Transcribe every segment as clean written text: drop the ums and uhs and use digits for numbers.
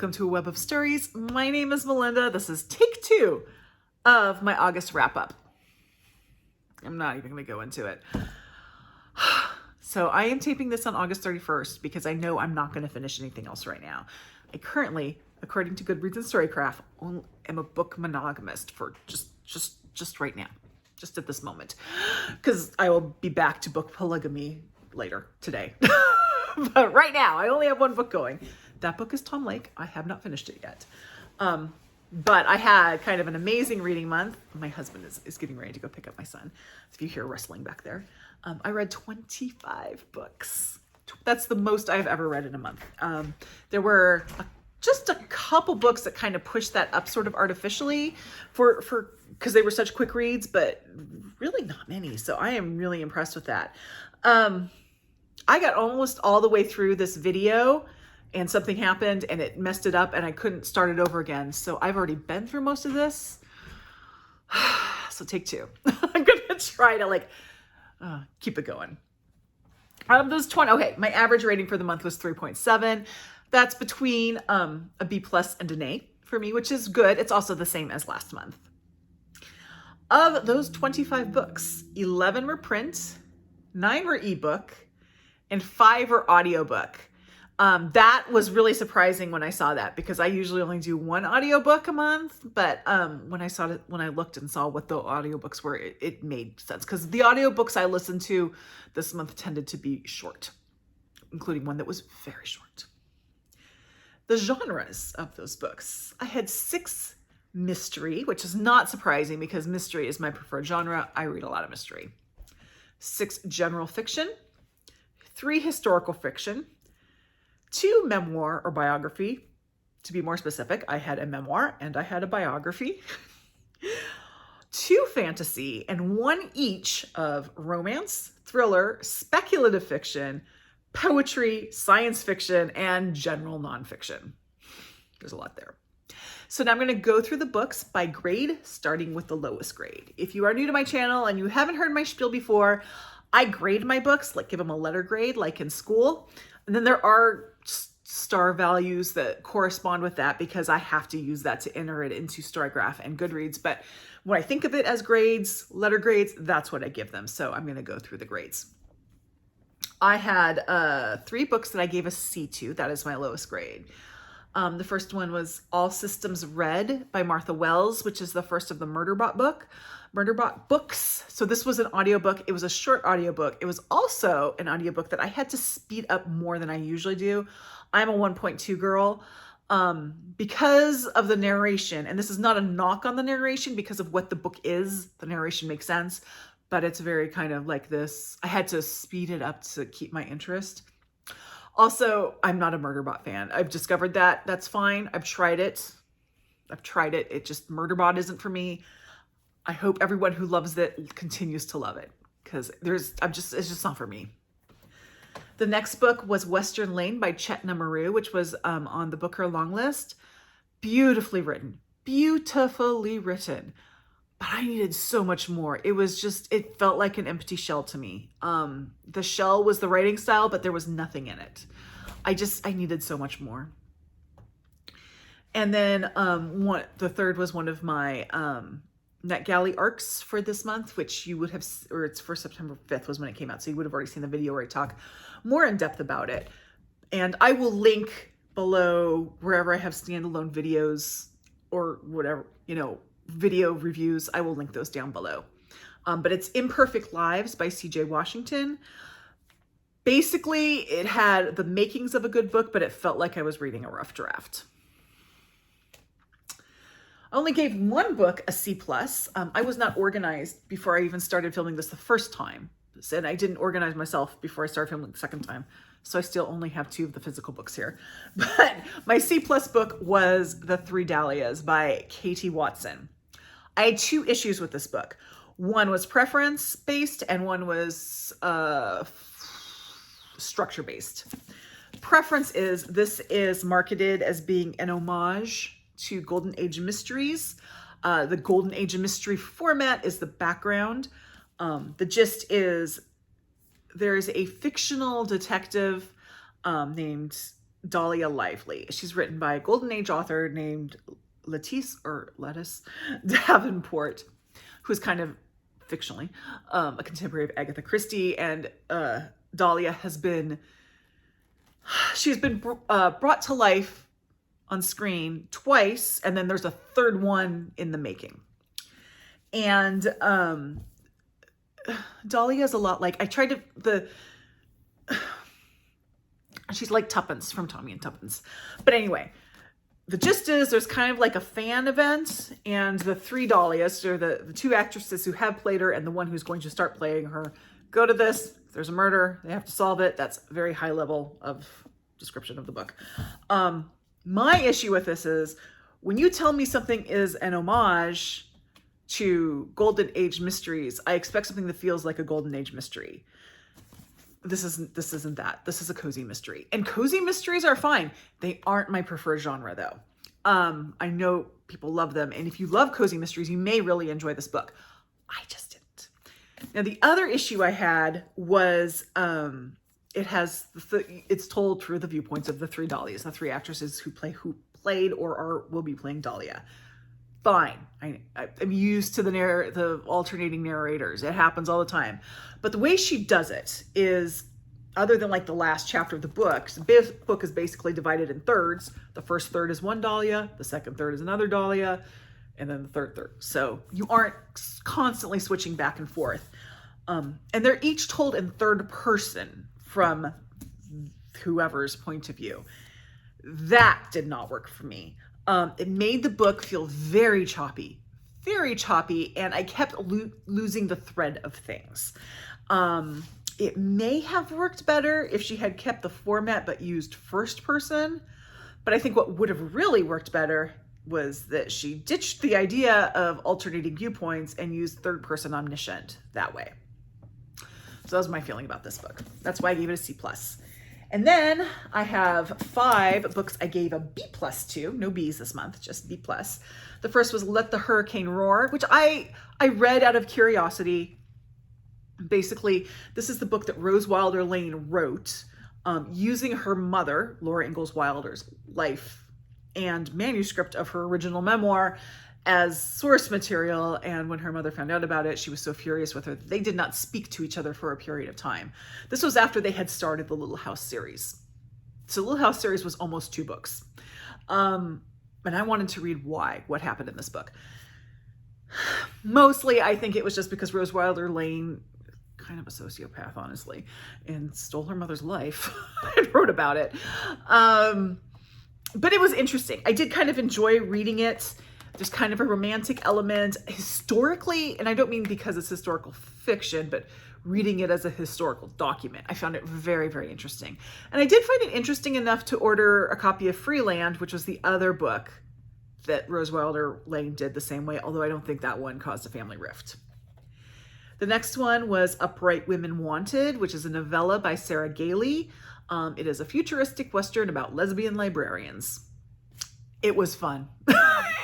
welcome to A Web of Stories. My name is Melinda. This is take 2 of my August wrap-up. I'm not even going to go into it. So I am taping this on August 31st because I know I'm not going to finish anything else right now. I currently, according to Goodreads and Storycraft, am a book monogamist for just right now, just at this moment, because I will be back to book polygamy later today. But right now, I only have one book going. That book is Tom Lake. I have not finished it yet. But I had kind of an amazing reading month. My husband is getting ready to go pick up my son. If you hear rustling back there. I read 25 books. That's the most I've ever read in a month. There were just a couple books that kind of pushed that up sort of artificially because they were such quick reads, but really not many. So I am really impressed with that. I got almost all the way through this video and something happened and it messed it up and I couldn't start it over again. So I've already been through most of this. So take 2. I'm going to try to keep it going. Out of those 20, okay, my average rating for the month was 3.7. That's between a B+ and an A for me, which is good. It's also the same as last month. Of those 25 books, 11 were print, 9 were ebook, and 5 were audiobook. That was really surprising when I saw that because I usually only do 1 audiobook a month. But when I looked and saw what the audiobooks were, it made sense because the audiobooks I listened to this month tended to be short, including one that was very short. The genres of those books, I had 6 mystery, which is not surprising because mystery is my preferred genre. I read a lot of mystery. 6 general fiction, 3 historical fiction, 2 memoir or biography. To be more specific, I had a memoir and I had a biography. 2 fantasy and 1 each of romance, thriller, speculative fiction, poetry, science fiction, and general nonfiction. There's a lot there. So now I'm going to go through the books by grade, starting with the lowest grade. If you are new to my channel and you haven't heard my spiel before, I grade my books, give them a letter grade, like in school. And then there are star values that correspond with that because I have to use that to enter it into Storygraph and Goodreads. But when I think of it as grades, letter grades, that's what I give them. So I'm going to go through the grades. I had 3 books that I gave a C to. That is my lowest grade. The first one was All Systems Red by Martha Wells, which is the first of the Murderbot books. So this was an audiobook. It was a short audiobook. It was also an audiobook that I had to speed up more than I usually do. I'm a 1.2 girl because of the narration. And this is not a knock on the narration because of what the book is. The narration makes sense, but it's very kind of like this. I had to speed it up to keep my interest. Also, I'm not a Murderbot fan. I've discovered that. That's fine. I've tried it. It just, Murderbot isn't for me. I hope everyone who loves it continues to love it because it's just not for me. The next book was Western Lane by Chetna Maroo, which was on the Booker long list. Beautifully written. But I needed so much more. It felt like an empty shell to me. The shell was the writing style, but there was nothing in it. I needed so much more. And then the third was one of my NetGalley arcs for this month, which you would have, or it's for September 5th was when it came out. So you would have already seen the video where I talk more in depth about it. And I will link below wherever I have standalone videos or whatever, video reviews. I will link those down below. But it's Imperfect Lives by C.J. Washington. Basically, it had the makings of a good book, but it felt like I was reading a rough draft. I only gave 1 book a C+. I was not organized before I even started filming this the first time. And I didn't organize myself before I started filming the second time. So I still only have 2 of the physical books here. But my C+ book was The 3 Dahlias by Katy Watson. I had 2 issues with this book. One was preference-based and one was structure-based. Preference is, this is marketed as being an homage to Golden Age Mysteries. The Golden Age Mystery format is the background. The gist is there's a fictional detective named Dahlia Lively. She's written by a Golden Age author named Lettice Davenport, who's kind of fictionally a contemporary of Agatha Christie. And Dahlia she's been brought to life on screen twice, and then there's a third one in the making. And Dahlia is a lot like, she's like Tuppence from Tommy and Tuppence. But anyway, the gist is there's kind of like a fan event, and the three Dahlias, or the two actresses who have played her and the one who's going to start playing her, go to this. If there's a murder, they have to solve it. That's a very high level of description of the book. My issue with this is when you tell me something is an homage to Golden Age mysteries, I expect something that feels like a Golden Age mystery. This isn't that. This is a cozy mystery. And cozy mysteries are fine. They aren't my preferred genre though. I know people love them. And if you love cozy mysteries, you may really enjoy this book. I just didn't. Now, the other issue I had was it's told through the viewpoints of the three Dahlias, the three actresses who played or will be playing Dahlia. Fine. I'm used to the alternating narrators. It happens all the time. But the way she does it is, other than like the last chapter of the book, the book is basically divided in thirds. The first third is one Dahlia, the second third is another Dahlia, and then the third third. So you aren't constantly switching back and forth. And they're each told in third person from whoever's point of view. That did not work for me. It made the book feel very choppy, and I kept losing the thread of things. It may have worked better if she had kept the format but used first person, but I think what would have really worked better was that she ditched the idea of alternating viewpoints and used third person omniscient that way. So that was my feeling about this book. That's why I gave it a C+. And then I have 5 books I gave a B+ to. No B's this month, just B+. The first was Let the Hurricane Roar, which I read out of curiosity. Basically, this is the book that Rose Wilder Lane wrote using her mother, Laura Ingalls Wilder's life and manuscript of her original memoir as source material. And when her mother found out about it, she was so furious with her. They did not speak to each other for a period of time. This was after they had started the Little House series. So Little House series was almost 2 books. And I wanted to read what happened in this book. Mostly, I think it was just because Rose Wilder Lane, kind of a sociopath, honestly, and stole her mother's life and wrote about it. But it was interesting. I did kind of enjoy reading it. There's kind of a romantic element historically, and I don't mean because it's historical fiction, but reading it as a historical document. I found it very, very interesting. And I did find it interesting enough to order a copy of Freeland, which was the other book that Rose Wilder Lane did the same way, although I don't think that one caused a family rift. The next one was Upright Women Wanted, which is a novella by Sarah Gailey. It is a futuristic Western about lesbian librarians. It was fun.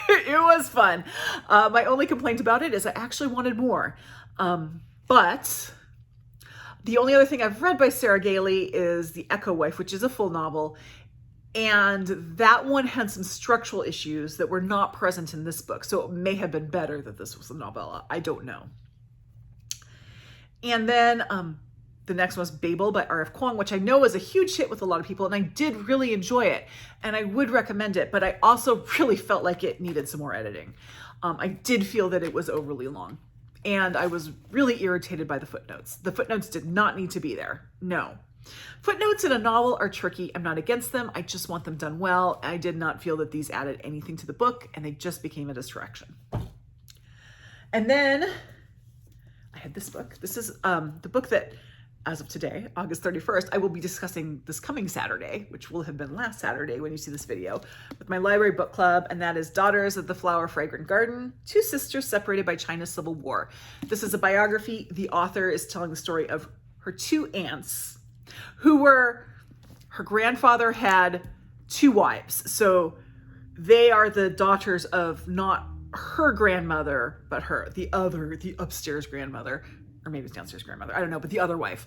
It was fun. My only complaint about it is I actually wanted more. But the only other thing I've read by Sarah Gailey is The Echo Wife, which is a full novel. And that one had some structural issues that were not present in this book. So it may have been better that this was a novella. I don't know. And then the next one was Babel by R.F. Kuang, which I know is a huge hit with a lot of people, and I did really enjoy it, and I would recommend it, but I also really felt like it needed some more editing. I did feel that it was overly long, and I was really irritated by the footnotes. The footnotes did not need to be there. No. Footnotes in a novel are tricky. I'm not against them. I just want them done well. I did not feel that these added anything to the book, and they just became a distraction. And then I had this book. This is the book that, as of today, August 31st, I will be discussing this coming Saturday, which will have been last Saturday when you see this video, with my library book club, and that is Daughters of the Flower Fragrant Garden, Two Sisters Separated by China's Civil War. This is a biography. The author is telling the story of her 2 aunts, her grandfather had 2 wives. So they are the daughters of not her grandmother, but the upstairs grandmother, or maybe it's downstairs grandmother, I don't know, but the other wife.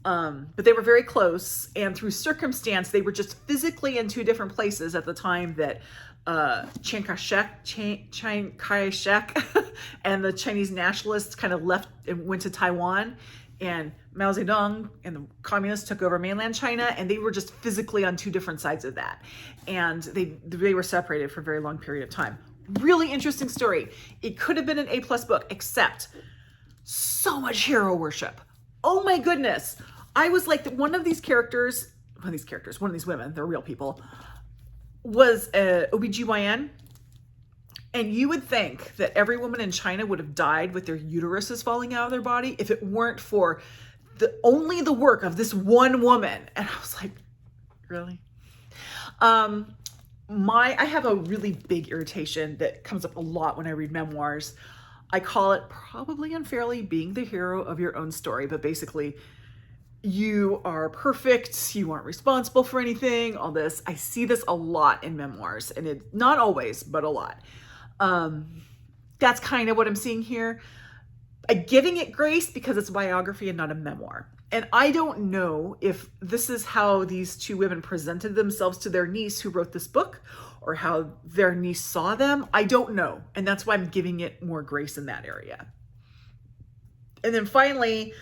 But they were very close, and through circumstance, they were just physically in two different places at the time that Chiang Kai-shek and the Chinese nationalists kind of left and went to Taiwan, and Mao Zedong and the communists took over mainland China, and they were just physically on two different sides of that. And they were separated for a very long period of time. Really interesting story. It could have been an A+ book, except so much hero worship. Oh my goodness. I was like, one of these women, they're real people, was a OBGYN. And you would think that every woman in China would have died with their uteruses falling out of their body if it weren't for only the work of this one woman. And I was like, really? I have a really big irritation that comes up a lot when I read memoirs. I call it, probably unfairly, being the hero of your own story. But basically, you are perfect, you aren't responsible for anything, all this. I see this a lot in memoirs, and it's not always, but a lot. That's kind of what I'm seeing here. I'm giving it grace because it's a biography and not a memoir. And I don't know if this is how these two women presented themselves to their niece who wrote this book, or how their niece saw them. I don't know. And that's why I'm giving it more grace in that area. And then finally,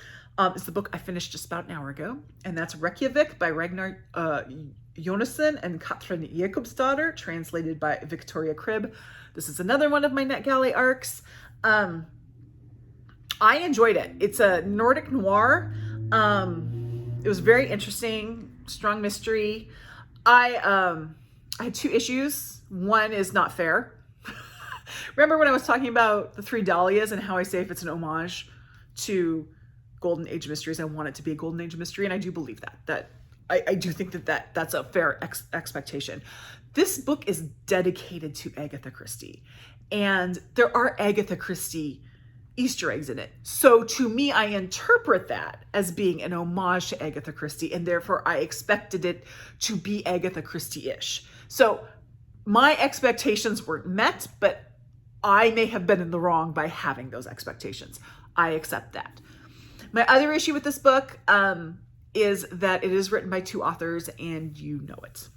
is the book I finished just about an hour ago. And that's Reykjavík by Ragnar Jónasson and Katrín Jakobsdóttir, translated by Victoria Cribb. This is another one of my NetGalley arcs. I enjoyed it. It's a Nordic noir. It was very interesting, strong mystery. I had two issues. One is not fair. Remember when I was talking about the three Dahlias and how I say if it's an homage to Golden Age mysteries, I want it to be a Golden Age mystery, and I do believe that I do think that's a fair expectation. This book is dedicated to Agatha Christie, and there are Agatha Christie Easter eggs in it. So to me, I interpret that as being an homage to Agatha Christie, and therefore I expected it to be Agatha Christie-ish. So my expectations weren't met, but I may have been in the wrong by having those expectations. I accept that. My other issue with this book is that it is written by two authors, and you know it.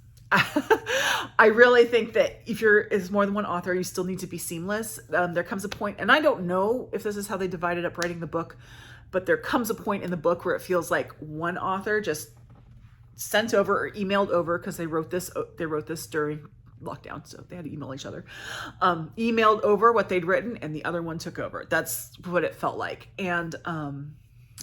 I really think that if is more than one author, you still need to be seamless. There comes a point, and I don't know if this is how they divided up writing the book, but there comes a point in the book where it feels like one author just sent over or emailed over, because they wrote this during lockdown, so they had to email each other, emailed over what they'd written, and the other one took over. That's what it felt like. And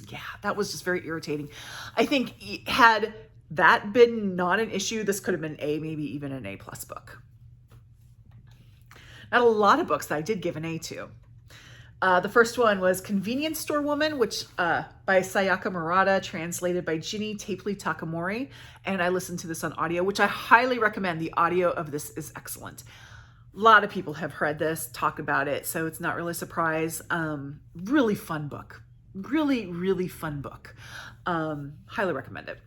yeah, that was just very irritating. I think had that been not an issue, this could have been maybe even an A+ book. Not a lot of books that I did give an A to. The first one was Convenience Store Woman, which by Sayaka Murata, translated by Ginny Takemori. And I listened to this on audio, which I highly recommend. The audio of this is excellent. A lot of people have heard this, talk about it, so it's not really a surprise. Really fun book. Really, really fun book. Highly recommend it.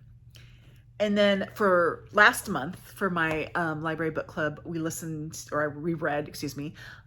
And then for last month, for my library book club, we reread,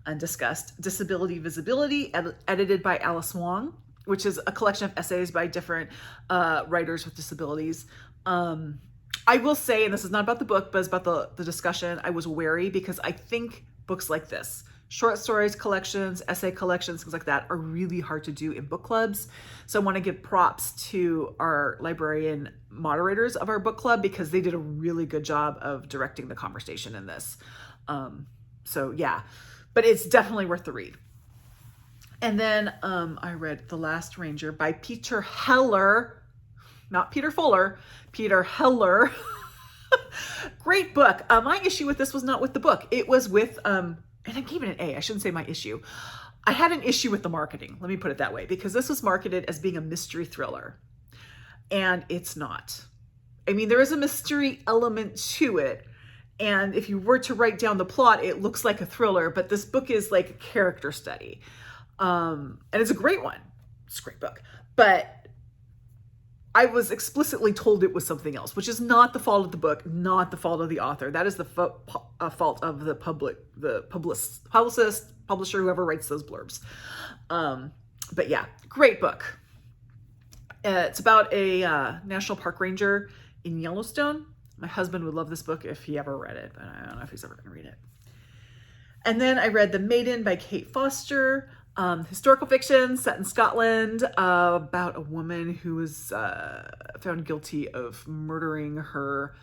and discussed Disability Visibility, edited by Alice Wong, which is a collection of essays by different writers with disabilities. I will say, and this is not about the book, but it's about the discussion, I was wary because I think books like this, short stories collections, essay collections, things like that, are really hard to do in book clubs. So I want to give props to our librarian moderators of our book club, because they did a really good job of directing the conversation in this. So yeah, but it's definitely worth the read. And then I read The Last Ranger by Peter Heller, not Peter Fuller, Peter Heller. Great book. My issue with this was not with the book. It was with, and I gave it an A. I shouldn't say my issue. I had an issue with the marketing. Let me put it that way, because this was marketed as being a mystery thriller, and it's not. I mean, there is a mystery element to it, and if you were to write down the plot, it looks like a thriller, but this book is like a character study. And it's a great one. It's a great book. But I was explicitly told it was something else, which is not the fault of the book, not the fault of the author. That is the fault of the publicist, publisher, whoever writes those blurbs. But yeah, great book. It's about a national park ranger in Yellowstone. My husband would love this book if he ever read it, but I don't know if he's ever going to read it. And then I read The Maiden by Kate Foster, historical fiction set in Scotland about a woman who was found guilty of murdering her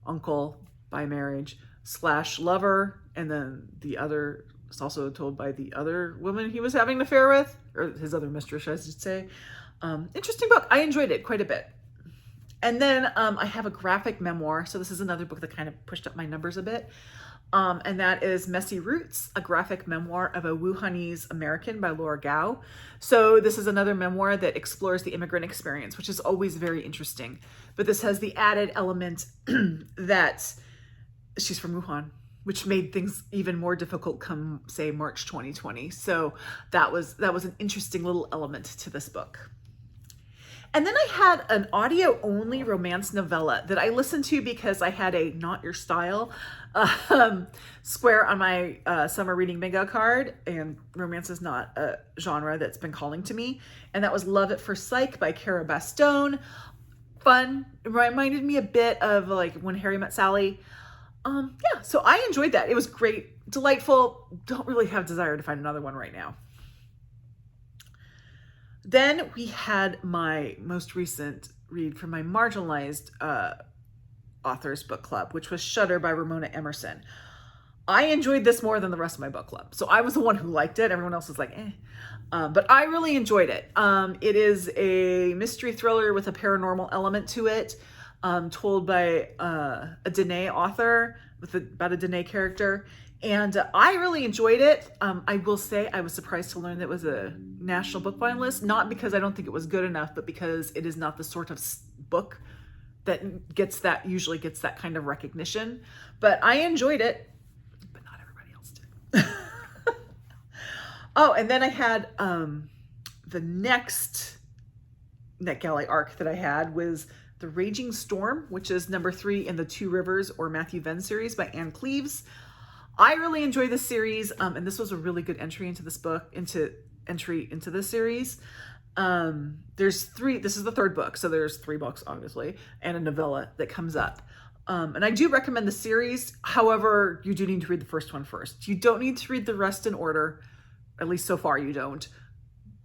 uncle by marriage / lover, and then the other is also told by the other woman he was having an affair with, or his other mistress, I should say. Interesting book. I enjoyed it quite a bit. And then I have a graphic memoir. So this is another book that kind of pushed up my numbers a bit. And that is Messy Roots, a graphic memoir of a Wuhanese American by Laura Gao. So this is another memoir that explores the immigrant experience, which is always very interesting. But this has the added element that she's from Wuhan, which made things even more difficult come, say, March 2020. So that was an interesting little element to this book. And then I had an audio-only romance novella that I listened to because I had a Not Your Style square on my summer reading bingo card, and romance is not a genre that's been calling to me. And that was Love at First Sight by Cara Bastone. Fun. It reminded me a bit of like When Harry Met Sally. Yeah, so I enjoyed that. It was great, delightful. Don't really have desire to find another one right now. Then we had my most recent read from my marginalized authors book club, which was Shudder by Ramona Emerson. I enjoyed this more than the rest of my book club. So I was the one who liked it. Everyone else was like, eh. But I really enjoyed it. It is a mystery thriller with a paranormal element to it, told by a Dene author about a Dene character. And I really enjoyed it. I will say I was surprised to learn that it was a National Book Finalist, not because I don't think it was good enough, but because it is not the sort of book that usually gets that kind of recognition. But I enjoyed it, but not everybody else did. Oh, and then I had the next NetGalley arc that I had was The Raging Storm, which is number 3 in the Two Rivers or Matthew Venn series by Anne Cleeves. I really enjoy this series, and this was a really good entry into this book, into this series. There's 3, this is the 3rd book, so there's 3 books, obviously, and a novella that comes up. And I do recommend the series. However, you do need to read the first one first. You don't need to read the rest in order, at least so far you don't,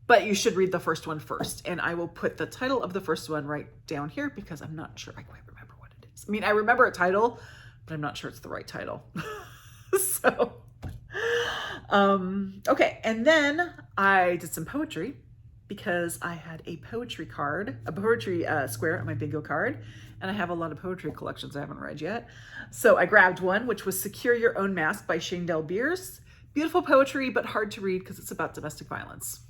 but you should read the first one first. And I will put the title of the first one right down here because I'm not sure I quite remember what it is. I mean, I remember a title, but I'm not sure it's the right title. So, okay. And then I did some poetry because I had a poetry square on my bingo card, and I have a lot of poetry collections I haven't read yet. So I grabbed one, which was Secure Your Own Mask by Shaindel Beers. Beautiful poetry, but hard to read because it's about domestic violence.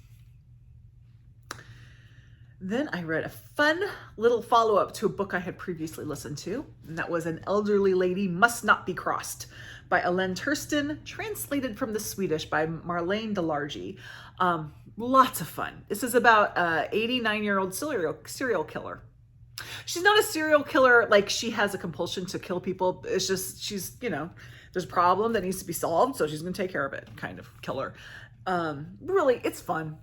Then I read a fun little follow-up to a book I had previously listened to, and that was An Elderly Lady Must Not Be Crossed by Helene Tursten, translated from the Swedish by Marlene Delargy. Lots of fun. This is about an 89-year-old serial killer. She's not a serial killer, like she has a compulsion to kill people. It's just, she's, there's a problem that needs to be solved, so she's going to take care of it, kind of killer. Really, it's fun.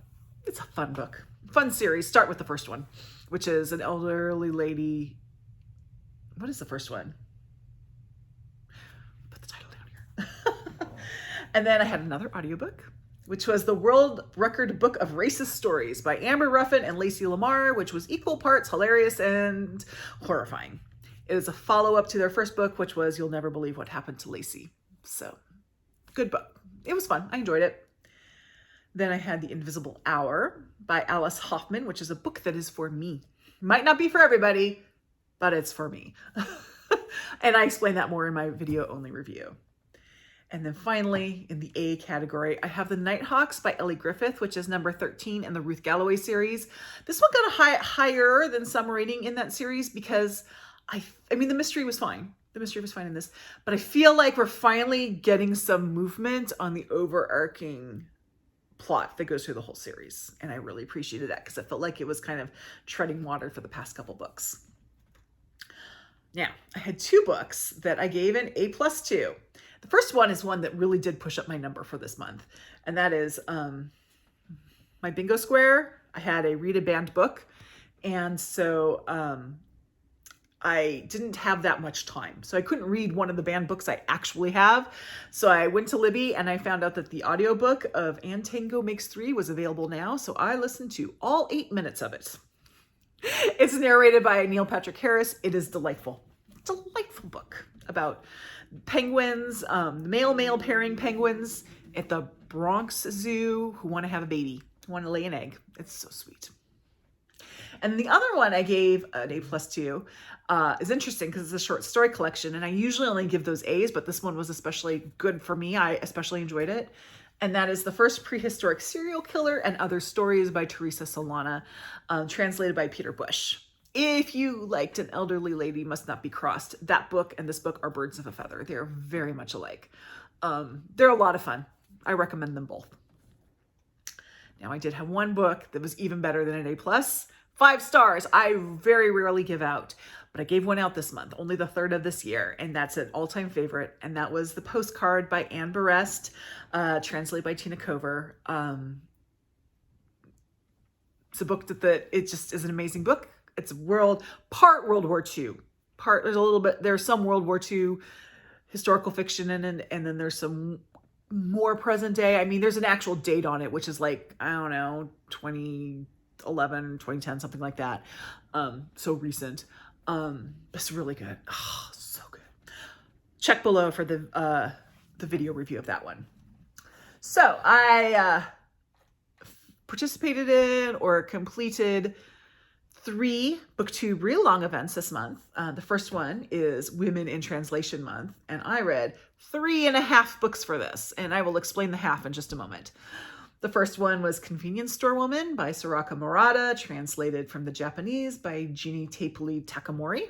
It's a fun book. Fun series. Start with the first one, which is An Elderly Lady. What is the first one? Put the title down here. And then I had another audiobook, which was The World Record Book of Racist Stories by Amber Ruffin and Lacey Lamar, which was equal parts hilarious and horrifying. It is a follow-up to their first book, which was You'll Never Believe What Happened to Lacey. So, good book. It was fun. I enjoyed it. Then I had The Invisible Hour by Alice Hoffman, which is a book that is for me. Might not be for everybody, but it's for me. And I explain that more in my video-only review. And then finally, in the A category, I have The Nighthawks by Ellie Griffith, which is number 13 in the Ruth Galloway series. This one got a higher than some rating in that series because I mean, the mystery was fine. The mystery was fine in this, but I feel like we're finally getting some movement on the overarching plot that goes through the whole series. And I really appreciated that because I felt like it was kind of treading water for the past couple books. Now, I had 2 books that I gave an A+2. The first one is one that really did push up my number for this month. And that is my bingo square. I had a Read a Banned book. And so I didn't have that much time. So I couldn't read one of the banned books I actually have. So I went to Libby and I found out that the audiobook of And Tango Makes Three was available now. So I listened to all 8 minutes of it. It's narrated by Neil Patrick Harris. It is delightful. Delightful book about penguins, male pairing penguins at the Bronx Zoo who want to have a baby, who want to lay an egg. It's so sweet. And the other one I gave an A+ to is interesting because it's a short story collection, and I usually only give those A's, but this one was especially good for me. I especially enjoyed it. And that is The First Prehistoric Serial Killer and Other Stories by Teresa Solana, translated by Peter Bush. If you liked An Elderly Lady Must Not Be Crossed, that book and this book are birds of a feather. They're very much alike. They're a lot of fun. I recommend them both. Now, I did have one book that was even better than an A+. 5 stars. I very rarely give out, but I gave one out this month, only the 3rd of this year, and that's an all-time favorite, and that was The Postcard by Anne Berest, translated by Tina Cover. It's a book it just is an amazing book. It's part World War II, there's some World War II historical fiction in it, and then there's some more present day. I mean, there's an actual date on it, which is like, I don't know, 2011, 2010, something like that. So recent. It's really good. Oh, so good. Check below for the video review of that one. So I participated in or completed 3 BookTube read along events this month. The first one is Women in Translation Month, and I read 3.5 books for this, and I will explain the half in just a moment. The first one was Convenience Store Woman by Sayaka Murata, translated from the Japanese by Ginny Takemori.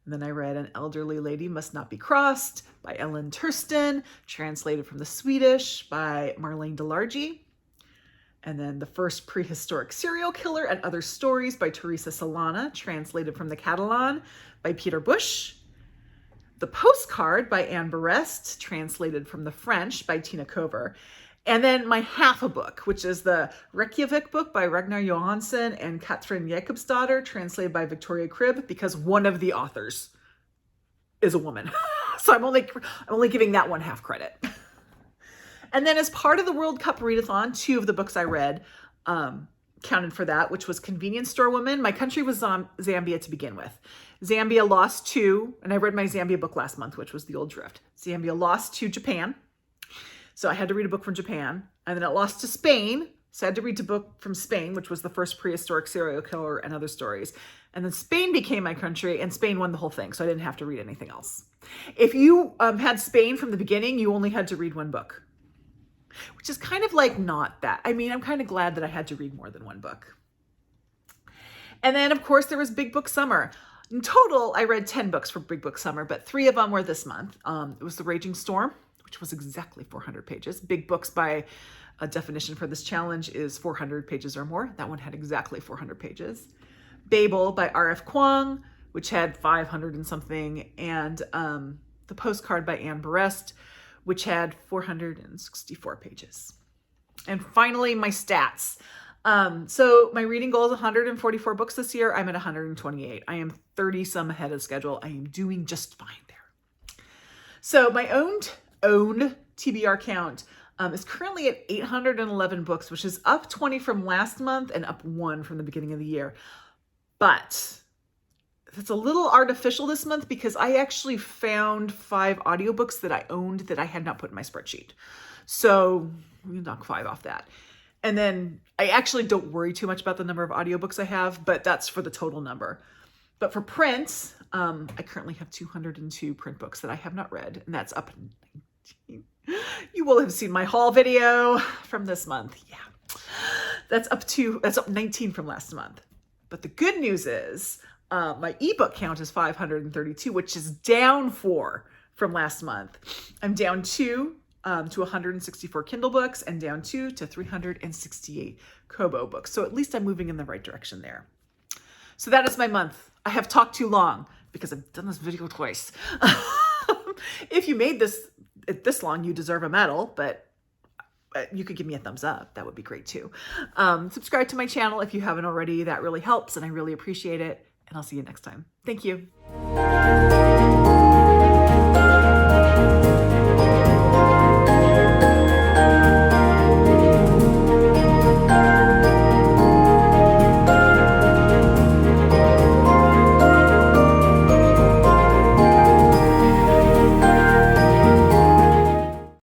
And then I read An Elderly Lady Must Not Be Crossed by Ellen Tursten, translated from the Swedish by Marlene Delargy. And then The First Prehistoric Serial Killer and Other Stories by Teresa Solana, translated from the Catalan by Peter Bush. The Postcard by Anne Berest, translated from the French by Tina Cover. And then my half a book, which is the Reykjavík book by Ragnar Jónasson and Katrín Jakobsdóttir, translated by Victoria Cribb, because one of the authors is a woman. So I'm only giving that one half credit. And then as part of the World Cup readathon, 2 of the books I read counted for that, which was Convenience Store Woman. My country was Zambia to begin with. Zambia lost to, and I read my Zambia book last month, which was The Old Drift. Zambia lost to Japan. So I had to read a book from Japan, and then it lost to Spain. So I had to read a book from Spain, which was The First Prehistoric Serial Killer and Other Stories. And then Spain became my country, and Spain won the whole thing. So I didn't have to read anything else. If you had Spain from the beginning, you only had to read 1 book, which is kind of like not that. I mean, I'm kind of glad that I had to read more than 1 book. And then, of course, there was Big Book Summer. In total, I read 10 books for Big Book Summer, but 3 of them were this month. It was The Raging Storm, which was exactly 400 pages. Big books by a definition for this challenge is 400 pages or more. That one had exactly 400 pages. Babel by R.F. Kuang, which had 500 and something. And The Postcard by Anne Berest, which had 464 pages. And finally, my stats. So my reading goal is 144 books this year. I'm at 128. I am 30 some ahead of schedule. I am doing just fine there. So my own TBR count is currently at 811 books, which is up 20 from last month and up 1 from the beginning of the year. But it's a little artificial this month because I actually found 5 audiobooks that I owned that I had not put in my spreadsheet. So we knock 5 off that. And then I actually don't worry too much about the number of audiobooks I have, but that's for the total number. But for print, I currently have 202 print books that I have not read, and that's up 19. You will have seen my haul video from this month. Yeah, that's up 19 from last month. But the good news is my ebook count is 532, which is down 4 from last month. I'm down 2 to 164 Kindle books and down 2 to 368 Kobo books. So at least I'm moving in the right direction there. So that is my month. I have talked too long because I've done this video twice. If you made this long, you deserve a medal, but you could give me a thumbs up. That would be great too. Subscribe to my channel if you haven't already. That really helps, and I really appreciate it. And I'll see you next time. Thank you.